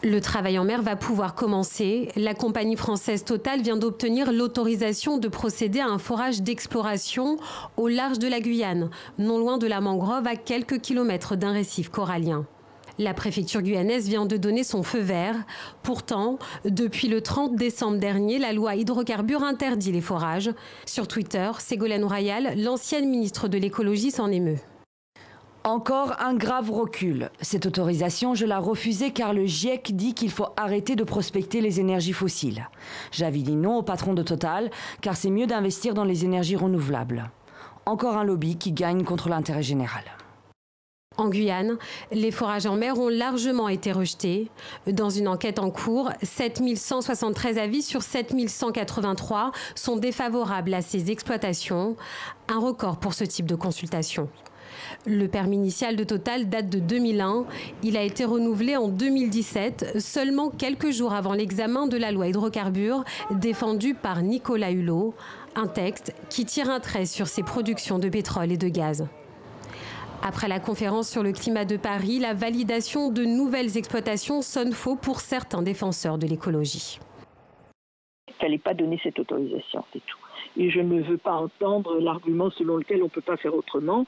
Le travail en mer va pouvoir commencer. La compagnie française Total vient d'obtenir l'autorisation de procéder à un forage d'exploration au large de la Guyane, non loin de la mangrove, à quelques kilomètres d'un récif corallien. La préfecture guyanaise vient de donner son feu vert. Pourtant, depuis le 30 décembre dernier, la loi hydrocarbures interdit les forages. Sur Twitter, Ségolène Royal, l'ancienne ministre de l'écologie, s'en émeut. Encore un grave recul. Cette autorisation, je la refusais car le GIEC dit qu'il faut arrêter de prospecter les énergies fossiles. J'avais dit non au patron de Total car c'est mieux d'investir dans les énergies renouvelables. Encore un lobby qui gagne contre l'intérêt général. En Guyane, les forages en mer ont largement été rejetés. Dans une enquête en cours, 7173 avis sur 7183 sont défavorables à ces exploitations, un record pour ce type de consultation. Le permis initial de Total date de 2001. Il a été renouvelé en 2017, seulement quelques jours avant l'examen de la loi hydrocarbures défendue par Nicolas Hulot, un texte qui tire un trait sur ses productions de pétrole et de gaz. Après la conférence sur le climat de Paris, la validation de nouvelles exploitations sonne faux pour certains défenseurs de l'écologie. Il ne fallait pas donner cette autorisation, c'est tout. Et je ne veux pas entendre l'argument selon lequel on ne peut pas faire autrement.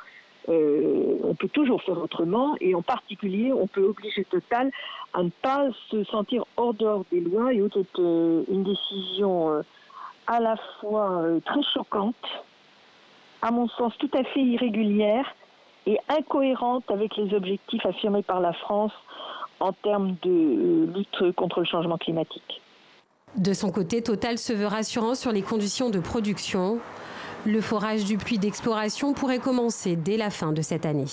On peut toujours faire autrement et en particulier on peut obliger Total à ne pas se sentir hors dehors des lois et c'est une décision à la fois très choquante, à mon sens tout à fait irrégulière et incohérente avec les objectifs affirmés par la France en termes de lutte contre le changement climatique. De son côté, Total se veut rassurant sur les conditions de production. Le forage du puits d'exploration pourrait commencer dès la fin de cette année.